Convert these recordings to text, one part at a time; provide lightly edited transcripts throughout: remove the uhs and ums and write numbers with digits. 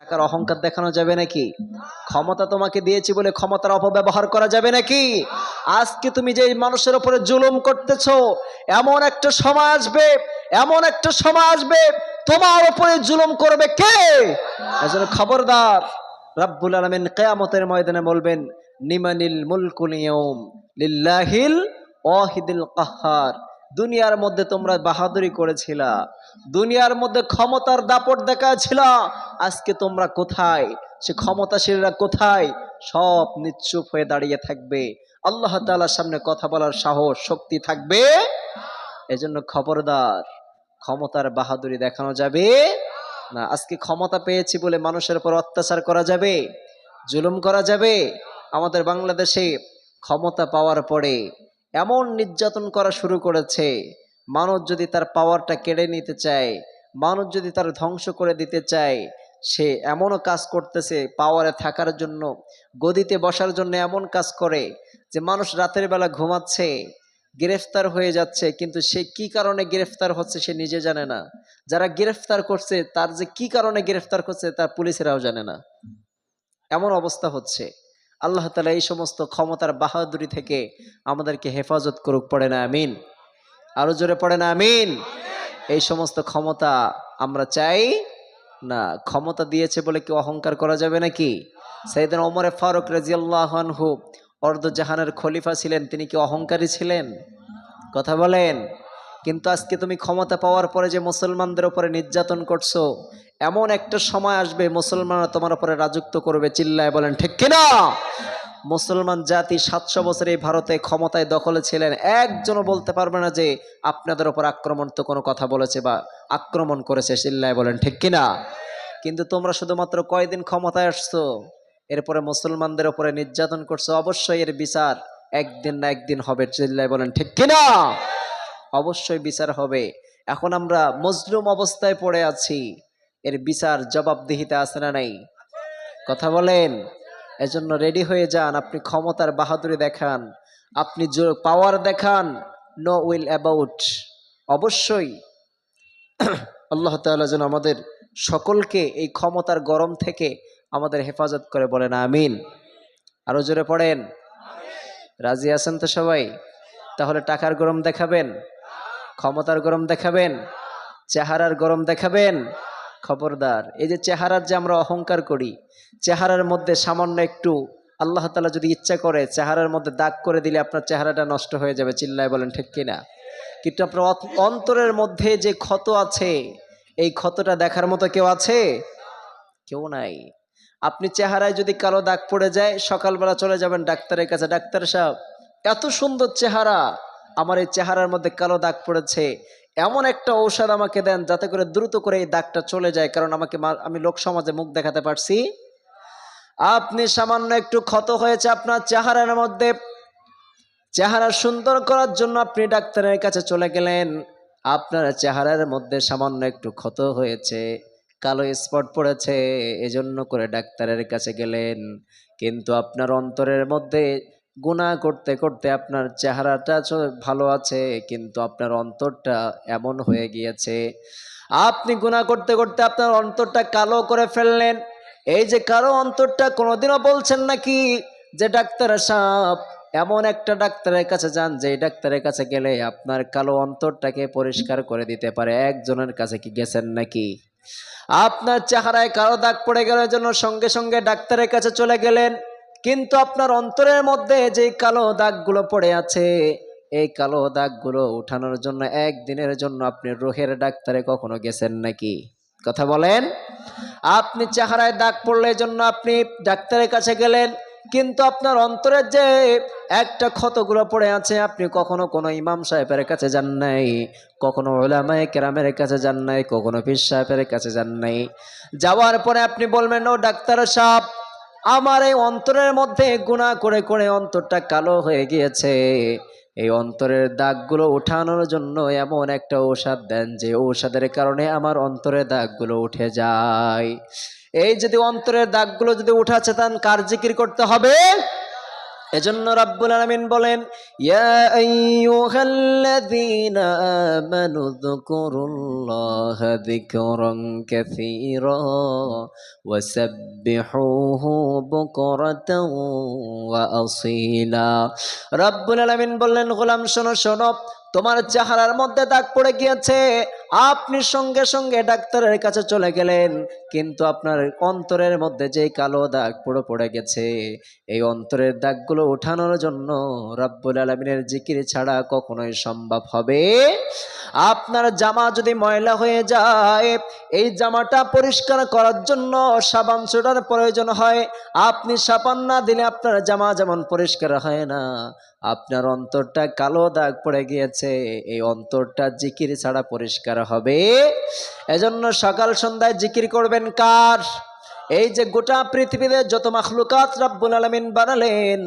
টাকার অহংকার দেখানো যাবে নাকি? ক্ষমতা তোমাকে দিয়েছি বলে ক্ষমতার অপব্যবহার করা যাবে নাকি? আজকে তুমি যে মানুষের উপরে জুলুম করতেছো, এমন একটা সময় আসবে, এমন একটা সময় আসবে তোমার উপরে জুলুম করবে কে? এজন্য খবরদার। রাব্বুল আলামিন কিয়ামতের ময়দানে বলবেন, নিমানিল মুলকুল ইয়াউম লিল্লাহিল ওয়াহিদিল কাহ্হার। দুনিয়ার মধ্যে তোমরা বাহাদুরি করেছিলা, দুনিয়ার মধ্যে ক্ষমতার দাপট দেখাচ্ছিলা, আজকে তোমরা কোথায়? সে ক্ষমতাশীলরা কোথায়? সব নিশ্চুপ হয়ে দাঁড়িয়ে থাকবে, আল্লাহ তাআলার সামনে কথা বলার সাহস শক্তি থাকবে। এজন্য খবরদার, ক্ষমতার বাহাদুরি দেখানো যাবে না। আজকে ক্ষমতা পেয়েছি বলে মানুষের উপর অত্যাচার করা যাবে, জুলুম করা যাবে? আমাদের বাংলাদেশে ক্ষমতা পাওয়ার পরে এমন নির্যাতন করা শুরু করেছে, মানুষ যদি তার পাওয়ারটা কেড়ে নিতে চায়, মানুষ যদি তার ধ্বংস করে দিতে চায়, সে এমনও কাজ করতেছে পাওয়ারে থাকার জন্য, গদিতে বসার জন্য এমন কাজ করে যে মানুষ রাতের বেলা ঘুমাচ্ছে, গ্রেফতার হয়ে যাচ্ছে, কিন্তু সে কি কারণে গ্রেফতার হচ্ছে সে নিজে জানে না। যারা গ্রেফতার করছে তার যে কি কারণে গ্রেফতার করছে তার পুলিশেরাও জানে না। এমন অবস্থা হচ্ছে। আল্লাহ তাআলা এই সমস্ত ক্ষমতার বাহাদুরি থেকে আমাদেরকে হেফাজত করুক, পড়ে না আমিন। আরো জোরে পড়ে না আমিন। এই সমস্ত ক্ষমতা আমরা চাই না। ক্ষমতা দিয়েছে বলে কি অহংকার করা যাবে নাকি? সাইয়েদনা ওমর ফারুক রাদিয়াল্লাহু আনহু অর্ধ জাহানের খলিফা ছিলেন, তিনি কি অহংকারী ছিলেন? কথা বলেন। কিন্তু আজকে তুমি ক্ষমতা পাওয়ার পরে যে মুসলমানদের উপরে নির্যাতন করছো, এমন একটা সময় আসবে মুসলমানরা তোমার উপরে রাজত্ব করবে, চিল্লায় বলেন ঠিক কিনা? মুসলমান জাতি 700 বছর এই ভারতে ক্ষমতায় দখলে ছিলেন, একজনও বলতে পারবে না যে আপনাদের উপর আক্রমণ তো কোনো কথা বলেছে বা আক্রমণ করেছে, চিল্লায় বলেন ঠিক কিনা? কিন্তু তোমরা শুধুমাত্র কয়দিন ক্ষমতায় আসছো, এরপরে মুসলমানদের উপরে নির্যাতন করছো, অবশ্যই এর বিচার একদিন না একদিন হবে, চিল্লায় বলেন ঠিক কিনা? অবশ্যই বিচার হবে। এখন আমরা মজলুম অবস্থায় পড়ে আছি, এর বিচার জবাবদিহিতে আছে না নাই? কথা বলেন। এজন্য রেডি হয়ে যান, আপনি ক্ষমতার বাহাদুরি দেখান, আপনি পাওয়ার দেখান, নো উইল অ্যাবাউট। অবশ্যই আল্লাহ তাআলা যেন আমাদের সকলকে এই ক্ষমতার গরম থেকে আমাদের হেফাজত করে, বলেন আমিন। আরো জোরে পড়েন। রাজি আছেন তো সবাই? তাহলে টাকার গরম দেখাবেন, ক্ষমতার গরম দেখাবেন, চেহারার গরম দেখাবেন? খবরদার। এই যে চেহারার যে আমরা অহংকার করি, চেহারার মধ্যে সামান্য একটু আল্লাহ তাআলা যদি ইচ্ছা করে চেহারার মধ্যে দাগ করে দিলে আপনার চেহারাটা নষ্ট হয়ে যাবে, চিল্লায় বলেন ঠিক কিনা? কিন্তু আপনার অন্তরের মধ্যে যে ক্ষত আছে, এই ক্ষতটা দেখার মতো কেউ আছে? কেউ নাই। আপনি চেহারায় যদি কালো দাগ পড়ে যায়, সকালবেলা চলে যাবেন ডাক্তারের কাছে, ডাক্তার সাহেব এত সুন্দর চেহারা, আমার এই চেহারার মধ্যে কালো দাগ পড়েছে, এমন একটা ঔষধ আমাকে দেন যাতে করে দ্রুত করে এই দাগটা চলে যায়, কারণ আমি লোক সমাজে মুখ দেখাতে পারছি। আপনি সামান্য একটু ক্ষত হয়েছে আপনার চেহারার মধ্যে, চেহারা সুন্দর করার জন্য আপনি ডাক্তারের কাছে চলে গেলেন, আপনার চেহারার মধ্যে সামান্য একটু ক্ষত হয়েছে, কালো স্পট পড়েছে, এজন্য করে ডাক্তারের কাছে গেলেন, কিন্তু আপনার অন্তরের মধ্যে গুনাহ করতে করতে আপনার চেহারাটা ভালো আছে, কিন্তু আপনার অন্তরটা এমন হয়ে গিয়েছে, আপনি গুনাহ করতে করতে আপনার অন্তরটা কালো করে ফেললেন। এই যে কালো অন্তরটা, কোনোদিনও বলছেন নাকি যে ডাক্তার সাহেব এমন একটা ডাক্তারের কাছে যান যে ডাক্তারের কাছে গেলে আপনার কালো অন্তরটাকে পরিষ্কার করে দিতে পারে? একজনের কাছে কি গেছেন নাকি? আপনার চেহারায় কালো দাগ পড়ে গেল জন্য সঙ্গে সঙ্গে ডাক্তারের কাছে চলে গেলেন, কিন্তু আপনার অন্তরের মধ্যে যে কালো দাগগুলো পড়ে আছে, এই কালো দাগগুলো উঠানোর জন্য একদিনের জন্য আপনি রোহের ডাক্তারে কখনো গেছেন নাকি? কথা বলেন। আপনি চেহারায় দাগ পড়লে জন্য আপনি ডাক্তারের কাছে গেলেন, কিন্তু আপনার অন্তরের যে একটা ক্ষতগুলো পড়ে আছে, আপনি কখনো কোনো ইমাম সাহেবের কাছে যান নাই, কখনো উলামায়ে কেরামের কাছে যান নাই, কখনো পীর সাহেবের কাছে যান নাই। যাওয়ার পরে আপনি বলবেন, ও ডাক্তার সাহেব, আমার এই অন্তরের মধ্যে গুনাহ করে করে অন্তরটা কালো হয়ে গিয়েছে, এই অন্তরের দাগগুলো উঠানোর জন্য এমন একটা ঔষধ দেন যে ঔষধের কারণে আমার অন্তরের দাগগুলো উঠে যায়। এই যদি অন্তরের দাগগুলো যদি উঠাতে চান, কার জিকির করতে হবে? এজন্য রাব্বুল আলামিন বলেন, ইয়া আইয়ুহাল্লাযীনা আমানু যকুরুল্লাহা যিকরান কাসীরা ওয়াসাব্বিহুহু বুকরাতাও ওয়া আসীলা। রাব্বুল আলামিন বললেন, গোলাম শোনো শোনো, তোমার চেহারার মধ্যে দাগ পড়ে গিয়েছে, আপনি সঙ্গে সঙ্গে ডাক্তারের কাছে চলে গেলেন, কিন্তু আপনার অন্তরের মধ্যে যে কালো দাগ পড়ে গেছে, এই অন্তরের দাগগুলো ওঠানোর জন্য রব্বুল আলামিনের জিকির ছাড়া কখনোই সম্ভব হবে। আপনার জামা যদি ময়লা হয়ে যায়, এই জামাটা পরিষ্কার করার জন্য সাবান সোডার প্রয়োজন হয়। আপনি সাবান না দিলে আপনার জামা যেমন পরিষ্কার হয় না, আপনার অন্তরটা কালো দাগ পড়ে গিয়েছে, এই অন্তরটা জিকির ছাড়া পরিষ্কার হবে। এজন্য সকাল সন্ধ্যায় জিকির করবেন কার? এই যে গোটা পৃথিবীতে যত মাখলুকাত রব্বুল আলামিন বানালেন,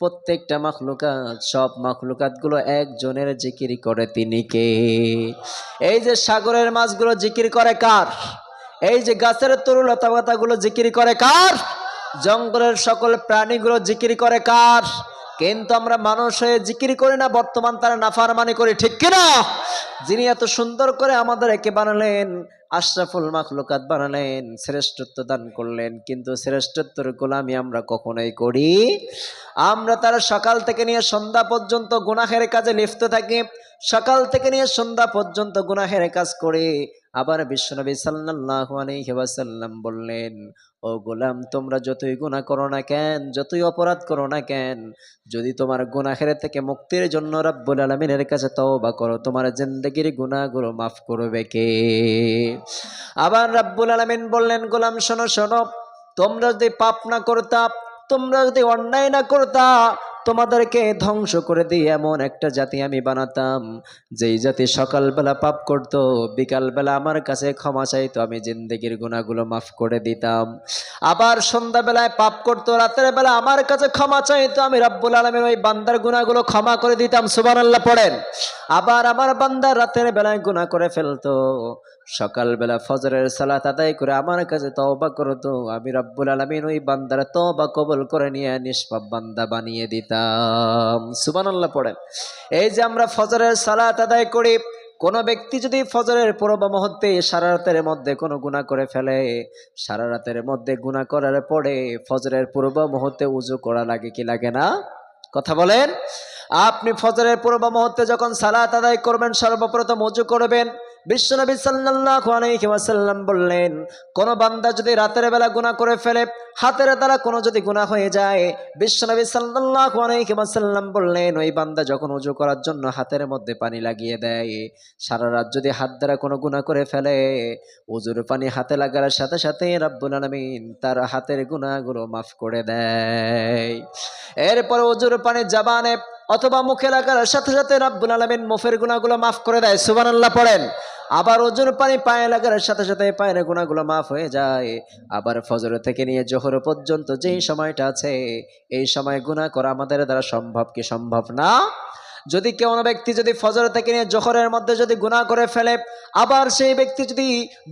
প্রত্যেকটা মাখলুকাত, সব মাখলুকাত গুলো একজনের জিকির করে, তিনি কে? এই যে সাগরের মাছগুলো জিকির করে কার? এই যে গাছের তরুলতা পাতাগুলো জিকির করে কার? জঙ্গলের সকল প্রাণীগুলো জিকির করে কার? কিন্তু আমরা মানুষ হয়ে জিকির করি না, বর্তমান তারা নাফরমানি করি, ঠিক কিনা? যিনি এত সুন্দর করে আমাদের একে বানালেন, আশরাফুল মাখলুকাত বানালেন, শ্রেষ্ঠত্ব দান করলেন, কিন্তু শ্রেষ্ঠত্বের গোলামি আমরা কখনোই করি। আমরা তারা সকাল থেকে নিয়ে সন্ধ্যা পর্যন্ত গুনাহের কাজে লিপ্ত থাকি, সকাল থেকে নিয়ে সন্ধ্যা পর্যন্ত গুনাহের কাজ করে। আবার বিশ্বনবী সাল্লাল্লাহু আলাইহি ওয়াসাল্লাম বললেন, ও গোলাম, তোমরা যতই গুনাহ করো না কেন, যতই অপরাধ করো না কেন, যদি তোমার গুনাহের থেকে মুক্তির জন্য রব্বুল আলামিনের কাছে তওবা করো, তোমার জিন্দেগির গুনাহগুলো মাফ করবে কে? আবার রব্বুল আলামিন বললেন, গোলাম শোনো শোনো, তোমরা যদি পাপ না করতা, তোমরা যদি অন্যায় না করতা, তোমাদেরকে ধ্বংস করে দিয়ে এমন একটা জাতি আমি বানাতাম, যেই জাতি সকালবেলা পাপ করত, বিকালবেলা আমার কাছে ক্ষমা চাইতো, আমি জিন্দেগির গুনাহগুলো মাফ করে দিতাম। আবার সন্ধ্যাবেলায় পাপ করতো, রাতের বেলা আমার কাছে ক্ষমা চাইতো, আমি রব্বুল আলামিন ওই বান্দার গুনাহগুলো ক্ষমা করে দিতাম। সুবহানাল্লাহ পড়েন। আবার আমার বান্দা রাতের বেলায় গুনাহ করে ফেলতো, সকালবেলা ফজরের সালাত আদায় করে আমার কাছে তওবা করতো, আমি রব্বুল আলামিন ওই বান্দার তওবা কবুল করে নিয়ে নিষ্পাপ বান্দা বানিয়ে দিতাম। সুবহানাল্লাহ পড়েন। এই যে আমরা ফজরের সালাত আদায় করি, কোন ব্যক্তি যদি ফজরের পূর্ব মুহূর্তে সারা রাতের মধ্যে কোনো গুনাহ করে ফেলে, সারা রাতের মধ্যে গুনাহ করার পরে ফজরের পূর্ব মুহূর্তে ওযু করা লাগে কি লাগে না? কথা বলেন। আপনি ফজরের পূর্ব মুহূর্তে যখন সালাত আদায় করবেন, সর্বপ্রথম ওযু করবেন। বিশ্বনবী সাল্লাল্লাহু আলাইহি ওয়াসাল্লাম বললেন, কোন বান্দা যদি রাতের বেলা গুনাহ করে ফেলে, হাতের দ্বারা কোনো যদি গুনাহ হয়ে যায়, বিশ্বনবী সাল্লাল্লাহু আলাইহি ওয়াসাল্লাম বললেন, ওই বান্দা যখন ওযু করার জন্য হাতের মধ্যে পানি লাগিয়ে দেয়, সারা রাত যদি হাত দ্বারা কোনো গুনাহ করে ফেলে, ওযুর পানি হাতে লাগার সাথে সাথে রব্বুল আলামিন তার হাতের গুনাহগুলো মাফ করে দেয়। এরপর ওযুর পানি জবানে অথবা মুখে লাগার সাথে সাথে রব্বুল আলামিন মুখের গুনাহগুলো মাফ করে দেয়। সুবহানাল্লাহ পড়েন। আবার ওযুর পানি পায়ে লাগার সাথে সাথে পায়ের গুনাহগুলো মাফ হয়ে যায়। আবার ফজর থেকে নিয়ে জোহর পর্যন্ত যেই সময়টা আছে, এই সময় গুনাহ করা আমাদের দ্বারা সম্ভব কি সম্ভব না? যদি কোনো ব্যক্তি যদি ফজর থেকে নিয়ে জোহরের মধ্যে যদি গুনাহ করে ফেলে, আবার সেই ব্যক্তি যদি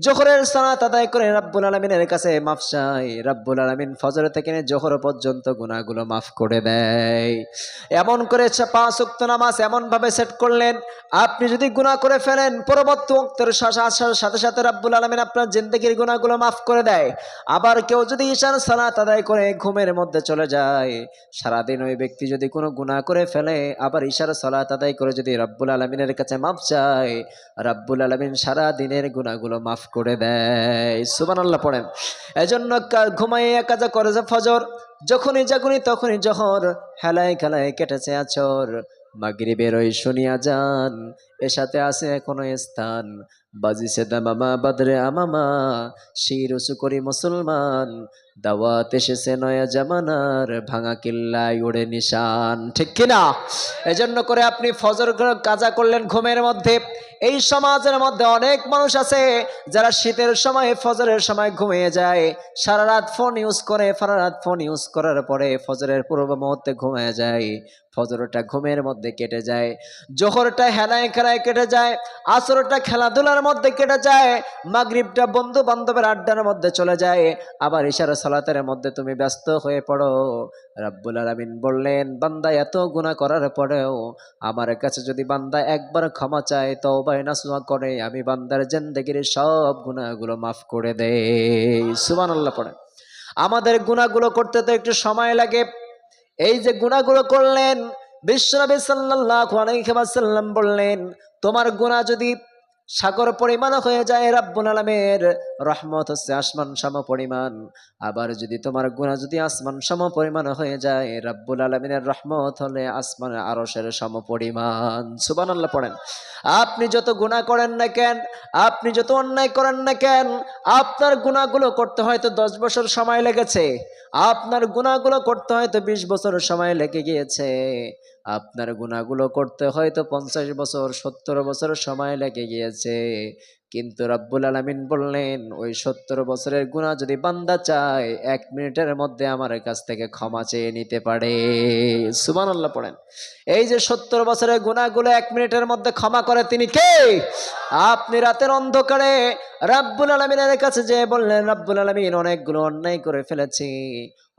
জোহরের সালাত আদায় করে রব্বুল আলামিনের কাছে মাফ চায়, রব্বুল আলামিন ফজর থেকে নিয়ে জোহর পর্যন্ত গুনাহগুলো মাফ করে দেয়। এমন করে 5 ওয়াক্ত নামাজ এমন ভাবে সেট করলেন, আপনি যদি গুনাহ করে ফেলেন, পরবর্তী ওয়াক্তের সাথে সাথে রব্বুল আলামিন আপনার জিন্দেগির গুনাহগুলো মাফ করে দেয়। আবার কেউ যদি ঈশার সালাত আদায় করে ঘুমের মধ্যে চলে যায়, সারাদিন ওই ব্যক্তি যদি কোনো গুনাহ করে ফেলে, আবার ঈশার সালাত আদায় করে যদি রব্বুল আলামিনের কাছে মাফ চায়, রব্বুল আলামিন সারা দিনের গুনাহগুলো মাফ করে দেয়। সুবহানাল্লাহ পড়েন। এজন্য ঘুমাইয়া কাজা করে যে ফজর, যখনই জাগুনি তখনই জোহর, হেলায় খেলায় কেটেছে আছর, মাগরিবের ওই শুনিয়া যান, এর সাথে আছে এখনো স্থান, বাজিছে দামামা বাদরে আমামা, শির উঁচু করি মুসলমান, দাওয়াত এসেছে নয়া জামানার, ভাঙা কিল্লায় উড়ে নিশান, ঠিক কিনা? এজন্য করে আপনি ফজর কাজা করলেন ঘুমের মধ্যে। এই সমাজের মধ্যে অনেক মানুষ আছে যারা শীতের সময় ফজরের সময় ঘুমিয়ে যায়, সারা রাত ফোন ইউজ করে, সারা রাত ফোন ইউজ করার পরে ফজরের পূর্ব মুহূর্তে ঘুমিয়ে যায়, ফজরটা ঘুমের মধ্যে কেটে যায়, জোহরটা হেলায় খেলায় খেলায় কেটে যায়, আসরটা খেলাধুলার মধ্যে কেটে যায়, মাগরিবটা বন্ধু বান্ধবের আড্ডার মধ্যে চলে যায়, আবার ইশার সালাতের মধ্যে তুমি ব্যস্ত হয়ে পড়ো। রাব্বুল আলামিন বললেন, বান্দা এত গুনাহ করার পরেও আমার কাছে যদি বান্দা একবার ক্ষমা চায়, তওবা নাসুহা করে, আমি বান্দার জিন্দেগির সব গুনাহগুলো মাফ করে দেই। সুবহানাল্লাহ পড়ে। আমাদের গুনাহগুলো করতে তো একটু সময় লাগে। এই যে গুনাহগুলো করলেন, বিশ্বনবী সাল্লাল্লাহু আলাইহি ওয়াসাল্লাম বললেন, তোমার গুনাহ যদি সাগর পরিমাণ হয়ে যায়, রাব্বুল আলামিনের রহমত হচ্ছে আসমান সম পরিমাণ। আবার যদি তোমার গুনাহ যদি আসমান সম পরিমাণ হয়ে যায়, রাব্বুল আলামিনের রহমত হলে আসমানের আরশের সম পরিমাণ। সুবহানাল্লাহ পড়েন। আপনি যত গুনাহ করেন না কেন, আপনি যত অন্যায় করেন না কেন, আপনার গুনাহগুলো করতে হয়তো 10 বছর সময় লেগেছে, আপনার গুনাহগুলো করতে হয়তো 20 বছর সময় লেগে গিয়েছে, আপনার গুনাহগুলো করতে হয়তো 50 বছর 70 বছর সময় লেগে গিয়েছে, কিন্তু রাব্বুল আলামিন বললেন, ওই 70 বছরের গুনাহ যদি বান্দা চায়, 1 মিনিটের মধ্যে আমার কাছ থেকে ক্ষমা চেয়ে নিতে পারে। সুবহানাল্লাহ পড়েন। এই যে 70 বছরের গুনাহগুলো 1 মিনিটের মধ্যে ক্ষমা করে তিনি কে? আপনি রাতের অন্ধকারে রাব্বুল আলামিনের কাছে যেয়ে বললেন, রাব্বুল আলামিন, অনেকগুলো অন্যায় করে ফেলেছি,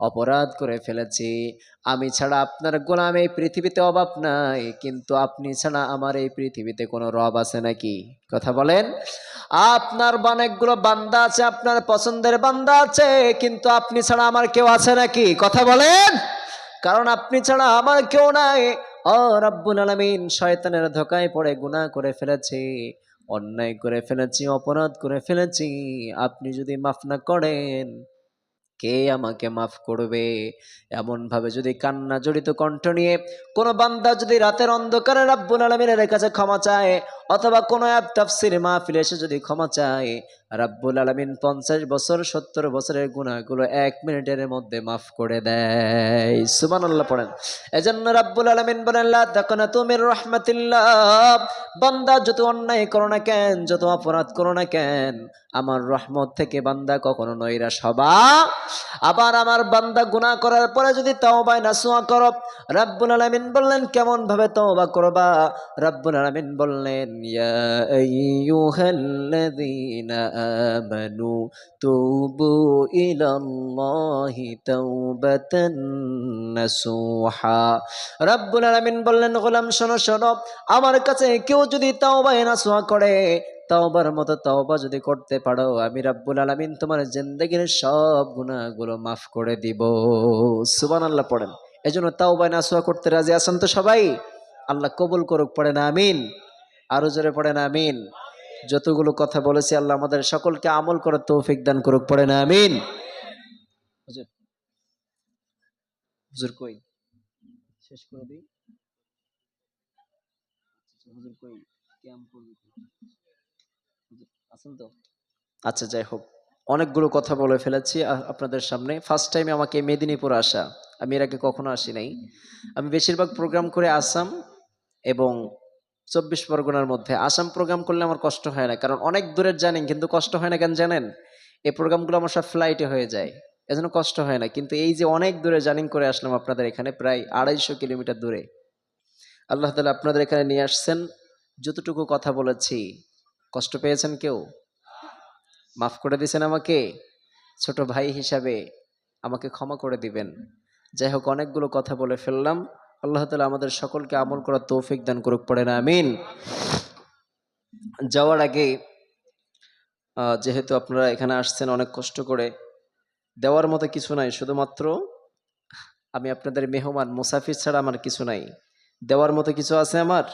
অপরাধ করে ফেলেছি, আমি ছাড়া আপনার গোলাম এই পৃথিবীতে অভাব নাই, কিন্তু আপনি ছাড়া আমার এই পৃথিবীতে কোনো রব আছে নাকি? কথা বলেন। আপনার অনেকগুলো বান্দা আছে, আপনার পছন্দের বান্দা আছে, কিন্তু আপনি ছাড়া আমার কেউ আছে নাকি? কথা বলেন। কারণ আপনি ছাড়া আমার কেউ নাই। ও রাব্বুল আলামিন, শয়তানের ধোঁকায় পড়ে গুনাহ করে ফেলেছি, অন্যায় করে ফেলেছি, অপরাধ করে ফেলেছি, আপনি যদি মাফ না করেন, কে আমাকে মাফ করবে? এমন ভাবে যদি কান্না জড়িত কণ্ঠ নিয়ে কোন বান্দা যদি রাতের অন্ধকারে রাব্বুল আলামিনের কাছে ক্ষমা চায়, অথবা কোন এক তাফসীর মাহফিলে এসে যদি ক্ষমা চায়, রাব্বুল আলামিন 50 বছর 70 বছরের গুনাহগুলো 1 মিনিটের মধ্যে মাফ করে দেয়। সুবহানাল্লাহ পড়েন। এজন্য রাব্বুল আলামিন বলেন, লা তাকনাতু মির রাহমাতিল্লাহ, বান্দা যত অন্যায় করো না কেন, যত অপরাধ করো না কেন, আমার রহমত থেকে বান্দা কখনো নৈরাশ হবা। আবার আমার বান্দা গুনাহ করার পরে যদি তওবা নাসুহা করো, রাব্বুল আলামিন বললেন, কেমন ভাবে তওবা করবা? রাব্বুল আলামিন বললেন, ইয়া আইয়ুহাল্লাযীনা আমানু তুবু ইলাল্লাহি তাওবাতান নাসুহা। রাব্বুল আলামিন বললেন, গোলাম শোনো শোনো, আমার কাছে কেউ যদি তওবা নাসুহা করে, তওবার মতো তওবা যদি করতে পারো, আমি রাব্বুল আলামিন তোমার জিন্দেগীর সব গুনাহগুলো মাফ করে দিব। সুবহানাল্লাহ পড়েন। এজন্য তওবা নাসুহা করতে রাজি আছেন তো সবাই? আল্লাহ কবুল করুক, পড়েন আমিন। আরো জোরে পড়েন আমিন। যতগুলো কথা বলেছি আল্লাহ আমাদের সকলকে আমল করার তৌফিক দান করুক, পড়েন আমিন। হুজুর, হুজুর কই? শেষ করে দিই। হুজুর কই? ক্যাম্প করবে তো? হুজুর আছেন তো? আচ্ছা, যাই হোক, অনেকগুলো কথা বলে ফেলেছি আপনাদের সামনে। ফার্স্ট টাইমে আমাকে মেদিনীপুর আসা, আমি এর আগে কখনো আসি নাই। আমি বেশিরভাগ প্রোগ্রাম করে আসাম এবং 24 পরগনার মধ্যে। আসাম প্রোগ্রাম করলে আমার কষ্ট হয় না, কারণ অনেক দূরের জানেন, কিন্তু কষ্ট হয় না কেন জানেন? এই প্রোগ্রামগুলো আমার সব ফ্লাইটে হয়ে যায়, এজন্য কষ্ট হয় না। কিন্তু এই যে অনেক দূরে জার্নি করে আসলাম আপনাদের এখানে, প্রায় 250 কিলোমিটার দূরে, আল্লাহ তাআলা আপনাদের এখানে নিয়ে আসছেন। যতটুকু কথা বলেছি, কষ্ট পেয়েছেন কেউ? মাফ করে দিয়েছেন আমাকে? ছোট ভাই হিসাবে আমাকে ক্ষমা করে দিবেন। যাই হোক, অনেকগুলো কথা বলে ফেললাম। আল্লাহ তাআলা আমাদের সকলকে আমল করার তৌফিক দান করুক, পড়েন আমিন। যাওয়ার আগে যেহেতু আপনারা এখানে আসছেন অনেক কষ্ট করে, দেওয়ার মতো কিছু নাই, শুধুমাত্র আমি আপনাদের মেহমান, মুসাফির ছাড়া আমার কিছু নাই। দেওয়ার মতো কিছু আছে আমার?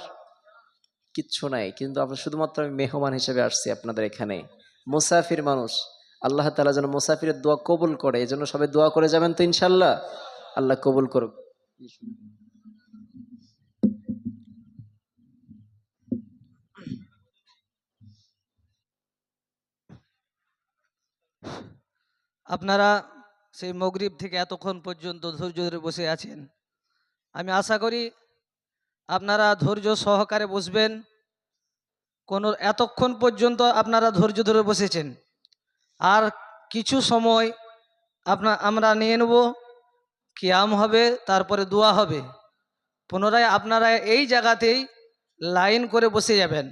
কিচ্ছু নাই, কিন্তু আপনার শুধুমাত্র আমি মেহমান হিসেবে আসছি আপনাদের এখানে, মুসাফির মানুষ। আল্লাহ তাআলা যেন মুসাফিরের দোয়া কবুল করে, এজন্য সবাই দোয়া করে যাবেন তো ইনশাআল্লাহ। আল্লাহ কবুল করুক। আপনারা সেই মাগরিব থেকে এতক্ষণ পর্যন্ত ধৈর্য ধরে বসে আছেন। আমি আশা করি আপনারা ধৈর্য সহকারে বসবেন। এতক্ষণ পর্যন্ত আপনারা ধৈর্য ধরে বসেছেন, আর কিছু সময় আমরা নিয়ে নেব, কিয়াম হবে, তারপরে দোয়া হবে। পুনরায় আপনারা এই জায়গাতেই লাইন করে বসে যাবেন,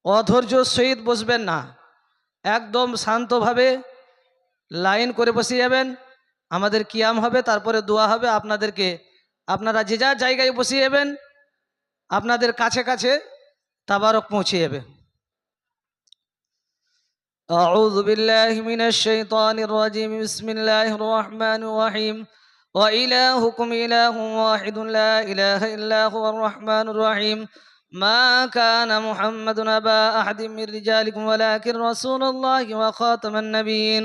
অধৈর্য সহিত বসবেন না, একদম শান্তভাবে লাইন করে বসে যাবেন। আমাদের কিয়াম হবে, তারপরে দোয়া হবে। আপনারা যে যার জায়গায় বসে যাবেন, আপনাদের কাছে কাছে তাবারক পৌঁছে যাবে। أعوذ بالله من الشيطان الرجيم. بسم الله الرحمن الرحيم. وإلهكم إله واحد لا إله إلا هو الرحمن الرحيم. ما كان محمد أبا أحد من رجالكم ولكن رسول الله وخاتم النبيين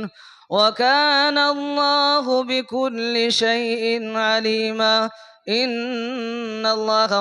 وكان الله بكل شيء عليما. إن الله